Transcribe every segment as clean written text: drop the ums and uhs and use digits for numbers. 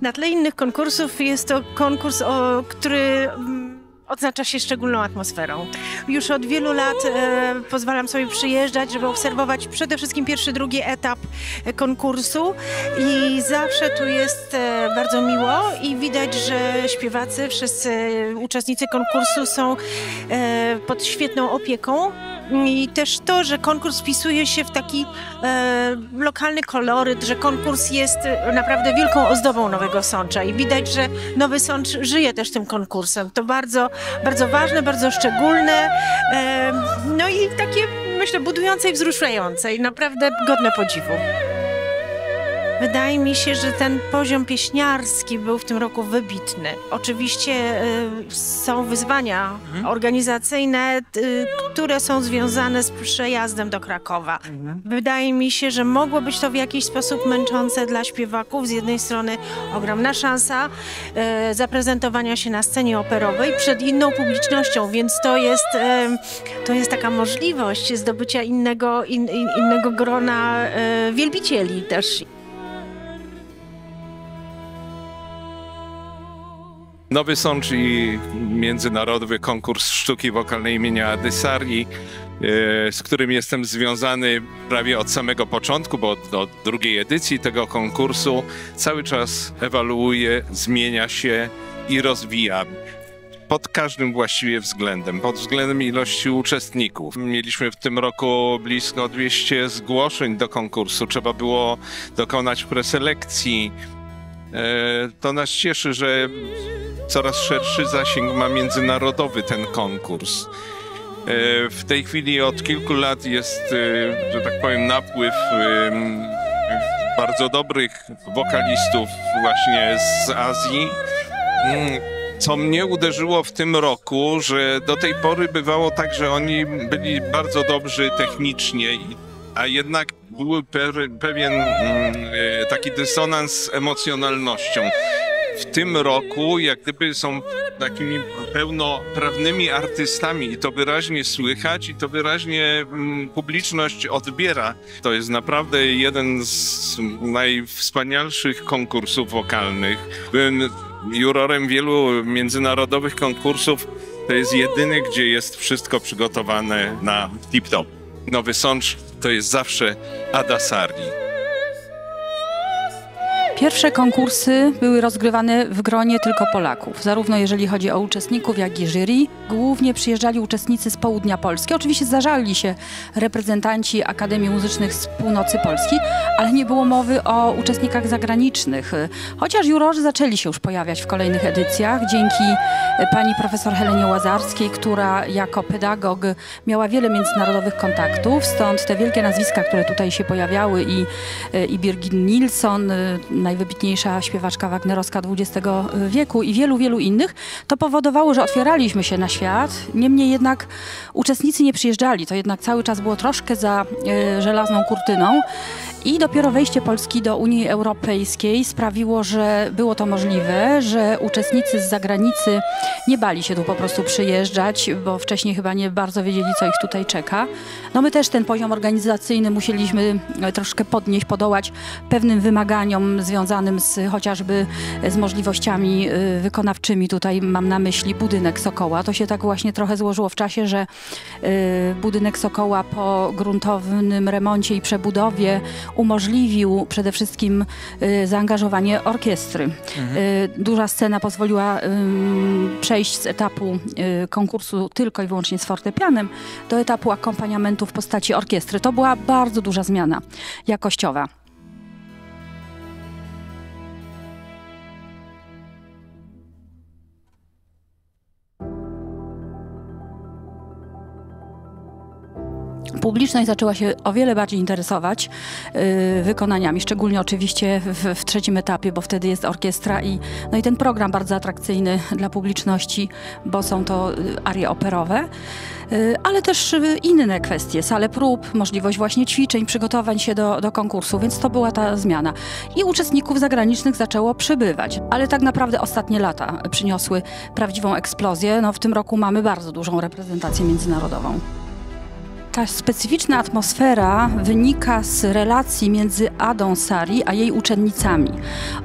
Na tle innych konkursów jest to konkurs, który odznacza się szczególną atmosferą. Już od wielu lat pozwalam sobie przyjeżdżać, żeby obserwować przede wszystkim pierwszy, drugi etap konkursu i zawsze tu jest bardzo miło i widać, że śpiewacy, wszyscy uczestnicy konkursu są pod świetną opieką. I też to, że konkurs wpisuje się w taki lokalny koloryt, że konkurs jest naprawdę wielką ozdobą Nowego Sącza i widać, że Nowy Sącz żyje też tym konkursem. To bardzo, bardzo ważne, bardzo szczególne, no i takie, myślę, budujące i wzruszające i naprawdę godne podziwu. Wydaje mi się, że ten poziom pieśniarski był w tym roku wybitny. Oczywiście są wyzwania organizacyjne, które są związane z przejazdem do Krakowa. Wydaje mi się, że mogło być to w jakiś sposób męczące dla śpiewaków. Z jednej strony ogromna szansa zaprezentowania się na scenie operowej przed inną publicznością, więc to jest taka możliwość zdobycia innego grona wielbicieli też. Nowy Sącz i Międzynarodowy Konkurs Sztuki Wokalnej imienia Addasarii, z którym jestem związany prawie od samego początku, bo od drugiej edycji tego konkursu cały czas ewoluuje, zmienia się i rozwija. Pod każdym właściwie względem, pod względem ilości uczestników. Mieliśmy w tym roku blisko 200 zgłoszeń do konkursu, trzeba było dokonać preselekcji. To nas cieszy, że coraz szerszy zasięg ma międzynarodowy ten konkurs. W tej chwili od kilku lat jest, że tak powiem, napływ bardzo dobrych wokalistów właśnie z Azji. Co mnie uderzyło w tym roku, że do tej pory bywało tak, że oni byli bardzo dobrzy technicznie, a jednak był pewien taki dysonans z emocjonalnością. W tym roku jak gdyby są takimi pełnoprawnymi artystami i to wyraźnie słychać i to wyraźnie publiczność odbiera. To jest naprawdę jeden z najwspanialszych konkursów wokalnych. Byłem jurorem wielu międzynarodowych konkursów. To jest jedyny, gdzie jest wszystko przygotowane na tip-top. Nowy Sącz to jest zawsze Addasarii. Pierwsze konkursy były rozgrywane w gronie tylko Polaków, zarówno jeżeli chodzi o uczestników, jak i jury. Głównie przyjeżdżali uczestnicy z południa Polski. Oczywiście zdarzali się reprezentanci Akademii Muzycznych z północy Polski, ale nie było mowy o uczestnikach zagranicznych. Chociaż jurorzy zaczęli się już pojawiać w kolejnych edycjach dzięki pani profesor Helenie Łazarskiej, która jako pedagog miała wiele międzynarodowych kontaktów. Stąd te wielkie nazwiska, które tutaj się pojawiały i Birgit Nilsson, najwybitniejsza śpiewaczka wagnerowska XX wieku i wielu, wielu innych, to powodowało, że otwieraliśmy się na świat. Niemniej jednak uczestnicy nie przyjeżdżali. To jednak cały czas było troszkę za żelazną kurtyną. I dopiero wejście Polski do Unii Europejskiej sprawiło, że było to możliwe, że uczestnicy z zagranicy nie bali się tu po prostu przyjeżdżać, bo wcześniej chyba nie bardzo wiedzieli, co ich tutaj czeka. No my też ten poziom organizacyjny musieliśmy troszkę podnieść, podołać pewnym wymaganiom związanym chociażby z możliwościami wykonawczymi. Tutaj mam na myśli budynek Sokoła. To się tak właśnie trochę złożyło w czasie, że budynek Sokoła po gruntownym remoncie i przebudowie umożliwił przede wszystkim zaangażowanie orkiestry. Duża scena pozwoliła przejść z etapu konkursu tylko i wyłącznie z fortepianem do etapu akompaniamentu w postaci orkiestry. To była bardzo duża zmiana jakościowa. Publiczność zaczęła się o wiele bardziej interesować wykonaniami, szczególnie oczywiście w trzecim etapie, bo wtedy jest orkiestra no i ten program bardzo atrakcyjny dla publiczności, bo są to arie operowe, ale też inne kwestie, sale prób, możliwość właśnie ćwiczeń, przygotowań się do konkursu, więc to była ta zmiana. I uczestników zagranicznych zaczęło przybywać, ale tak naprawdę ostatnie lata przyniosły prawdziwą eksplozję. No, w tym roku mamy bardzo dużą reprezentację międzynarodową. Ta specyficzna atmosfera wynika z relacji między Adą Sari a jej uczennicami.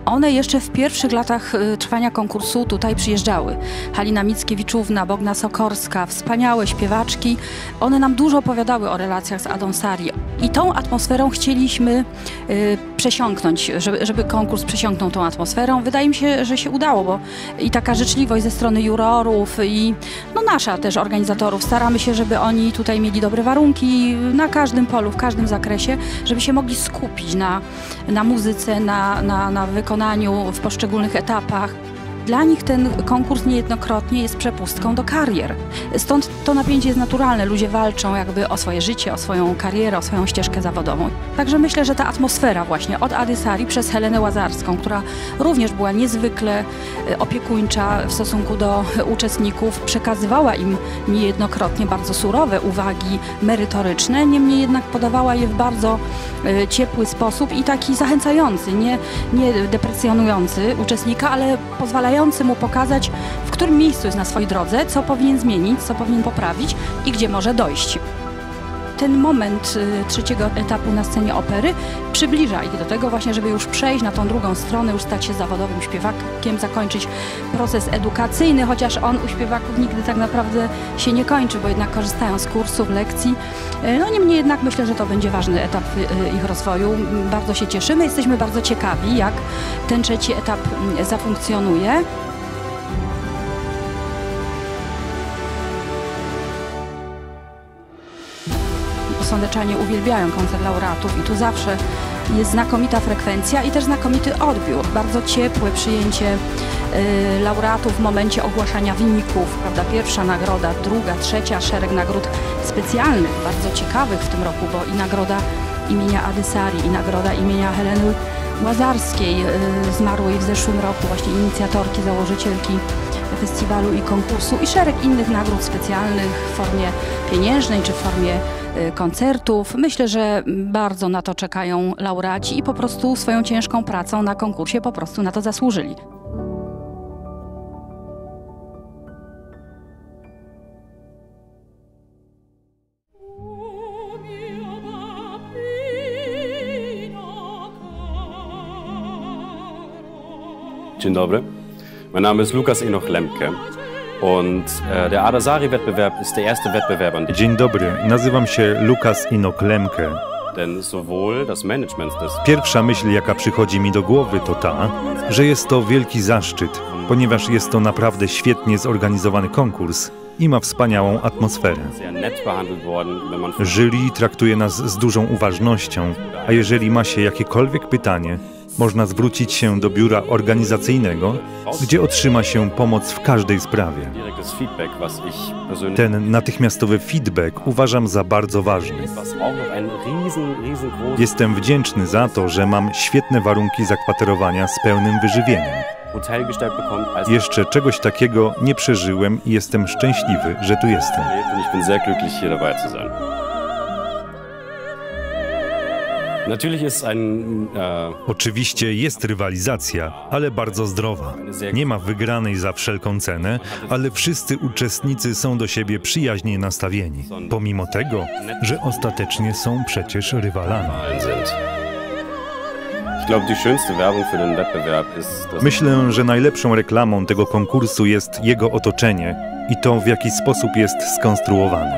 One jeszcze w pierwszych latach trwania konkursu tutaj przyjeżdżały. Halina Mickiewiczówna, Bogna Sokorska, wspaniałe śpiewaczki. One nam dużo opowiadały o relacjach z Adą Sari. I tą atmosferą chcieliśmy przesiąknąć, żeby konkurs przesiąknął tą atmosferą. Wydaje mi się, że się udało, bo i taka życzliwość ze strony jurorów i no nasza też organizatorów. Staramy się, żeby oni tutaj mieli dobre warunki na każdym polu, w każdym zakresie, żeby się mogli skupić na muzyce, na wykonaniu w poszczególnych etapach. Dla nich ten konkurs niejednokrotnie jest przepustką do karier. Stąd to napięcie jest naturalne. Ludzie walczą jakby o swoje życie, o swoją karierę, o swoją ścieżkę zawodową. Także myślę, że ta atmosfera właśnie od Ady Sari przez Helenę Łazarską, która również była niezwykle opiekuńcza w stosunku do uczestników, przekazywała im niejednokrotnie bardzo surowe uwagi merytoryczne, niemniej jednak podawała je w bardzo ciepły sposób i taki zachęcający, nie deprecjonujący uczestnika, ale pozwalający mu pokazać, w którym miejscu jest na swojej drodze, co powinien zmienić, co powinien poprawić i gdzie może dojść. Ten moment trzeciego etapu na scenie opery przybliża ich do tego właśnie, żeby już przejść na tą drugą stronę, już stać się zawodowym śpiewakiem, zakończyć proces edukacyjny, chociaż on u śpiewaków nigdy tak naprawdę się nie kończy, bo jednak korzystają z kursów, lekcji. No niemniej jednak myślę, że to będzie ważny etap ich rozwoju. Bardzo się cieszymy, jesteśmy bardzo ciekawi, jak ten trzeci etap zafunkcjonuje. Sądeczanie uwielbiają koncert laureatów i tu zawsze jest znakomita frekwencja i też znakomity odbiór. Bardzo ciepłe przyjęcie laureatów w momencie ogłaszania wyników, prawda? Pierwsza nagroda, druga, trzecia, szereg nagród specjalnych, bardzo ciekawych w tym roku, bo i nagroda imienia Ady Sari, i nagroda imienia Heleny Łazarskiej, zmarłej w zeszłym roku, właśnie inicjatorki, założycielki festiwalu i konkursu, i szereg innych nagród specjalnych w formie pieniężnej czy w formie koncertów. Myślę, że bardzo na to czekają laureaci i po prostu swoją ciężką pracą na konkursie po prostu na to zasłużyli. Dzień dobry. Mein Name ist Lukas Enoch Lemke und der Ada Sari-Wettbewerb ist der erste Wettbewerb, an dem... Dzień dobry, nazywam się Lukas Enoch Lemke. Denn sowohl das Management des... Pierwsza myśl, jaka przychodzi mi do głowy, to ta, że jest to wielki zaszczyt, ponieważ jest to naprawdę świetnie zorganizowany konkurs i ma wspaniałą atmosferę. Jury traktuje nas z dużą uważnością, a jeżeli ma się jakiekolwiek pytanie, można zwrócić się do biura organizacyjnego, gdzie otrzyma się pomoc w każdej sprawie. Ten natychmiastowy feedback uważam za bardzo ważny. Jestem wdzięczny za to, że mam świetne warunki zakwaterowania z pełnym wyżywieniem. Jeszcze czegoś takiego nie przeżyłem i jestem szczęśliwy, że tu jestem. Oczywiście jest rywalizacja, ale bardzo zdrowa. Nie ma wygranej za wszelką cenę, ale wszyscy uczestnicy są do siebie przyjaźnie nastawieni, pomimo tego, że ostatecznie są przecież rywalami. Myślę, że najlepszą reklamą tego konkursu jest jego otoczenie i to, w jaki sposób jest skonstruowany.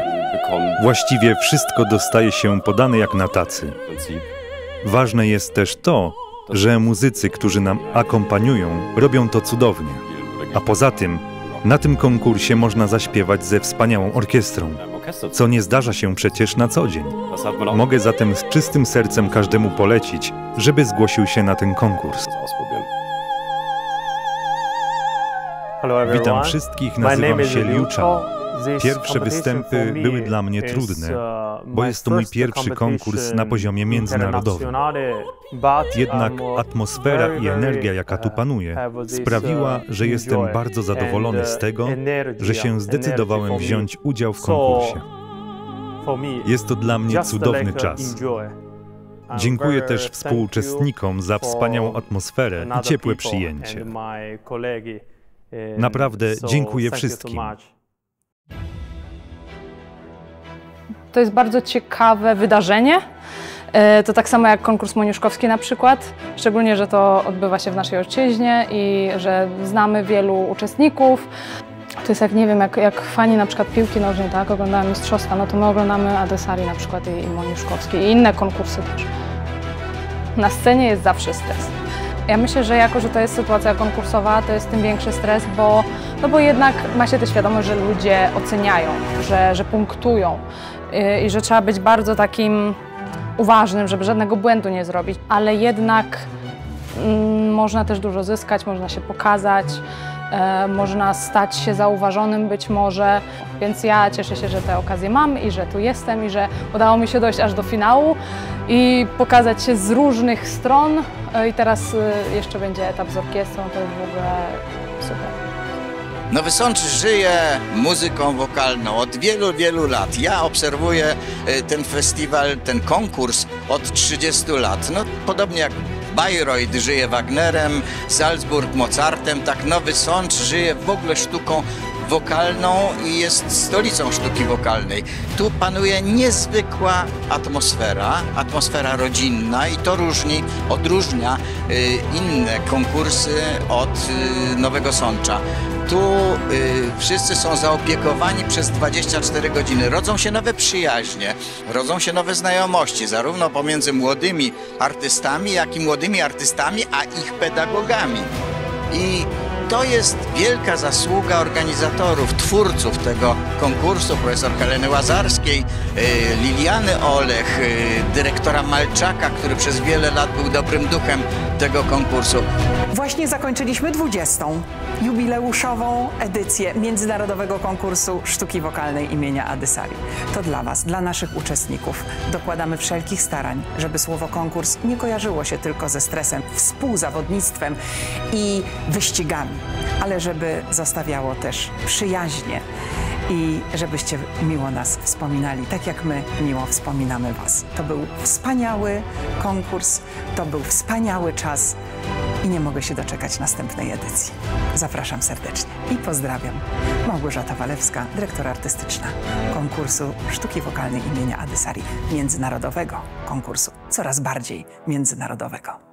Właściwie wszystko dostaje się podane jak na tacy. Ważne jest też to, że muzycy, którzy nam akompaniują, robią to cudownie. A poza tym, na tym konkursie można zaśpiewać ze wspaniałą orkiestrą, co nie zdarza się przecież na co dzień. Mogę zatem z czystym sercem każdemu polecić, żeby zgłosił się na ten konkurs. Witam wszystkich, nazywam się Liu Chao. Pierwsze występy były dla mnie trudne, bo jest to mój pierwszy konkurs na poziomie międzynarodowym. Jednak atmosfera i energia, jaka tu panuje, sprawiła, że jestem bardzo zadowolony z tego, że się zdecydowałem wziąć udział w konkursie. Jest to dla mnie cudowny czas. Dziękuję też współuczestnikom za wspaniałą atmosferę i ciepłe przyjęcie. Naprawdę dziękuję wszystkim. To jest bardzo ciekawe wydarzenie. To tak samo jak konkurs moniuszkowski na przykład, szczególnie, że to odbywa się w naszej ojczyźnie i że znamy wielu uczestników. To jest jak, nie wiem, jak fani na przykład piłki nożnej, tak, oglądają mistrzostwa, no to my oglądamy Adesari na przykład i moniuszkowskie i inne konkursy też. Na scenie jest zawsze stres. Ja myślę, że jako, że to jest sytuacja konkursowa, to jest tym większy stres, bo jednak ma się tę świadomość, że ludzie oceniają, że punktują i że trzeba być bardzo takim uważnym, żeby żadnego błędu nie zrobić, ale jednak można też dużo zyskać, można się pokazać, można stać się zauważonym być może, więc ja cieszę się, że tę okazję mam i że tu jestem i że udało mi się dojść aż do finału i pokazać się z różnych stron i teraz jeszcze będzie etap z orkiestrą, to jest w ogóle super. Nowy Sącz żyje muzyką wokalną od wielu, wielu lat. Ja obserwuję ten festiwal, ten konkurs od 30 lat. No, podobnie jak Bayreuth żyje Wagnerem, Salzburg Mozartem, tak Nowy Sącz żyje w ogóle sztuką wokalną i jest stolicą sztuki wokalnej. Tu panuje niezwykła atmosfera rodzinna i to odróżnia inne konkursy od Nowego Sącza. Tu wszyscy są zaopiekowani przez 24 godziny. Rodzą się nowe przyjaźnie, rodzą się nowe znajomości, zarówno pomiędzy młodymi artystami, jak i młodymi artystami, a ich pedagogami. I to jest wielka zasługa organizatorów, twórców tego konkursu, profesor Heleny Łazarskiej, Liliany Olech, dyrektora Malczaka, który przez wiele lat był dobrym duchem tego konkursu. Właśnie zakończyliśmy 20. jubileuszową edycję Międzynarodowego Konkursu Sztuki Wokalnej imienia Adesari. To dla Was, dla naszych uczestników dokładamy wszelkich starań, żeby słowo konkurs nie kojarzyło się tylko ze stresem, współzawodnictwem i wyścigami, ale żeby zostawiało też przyjaźnie i żebyście miło nas wspominali, tak jak my miło wspominamy Was. To był wspaniały konkurs, to był wspaniały czas i nie mogę się doczekać następnej edycji. Zapraszam serdecznie i pozdrawiam. Małgorzata Walewska, dyrektor artystyczna konkursu Sztuki Wokalnej imienia Adesari, międzynarodowego konkursu, coraz bardziej międzynarodowego.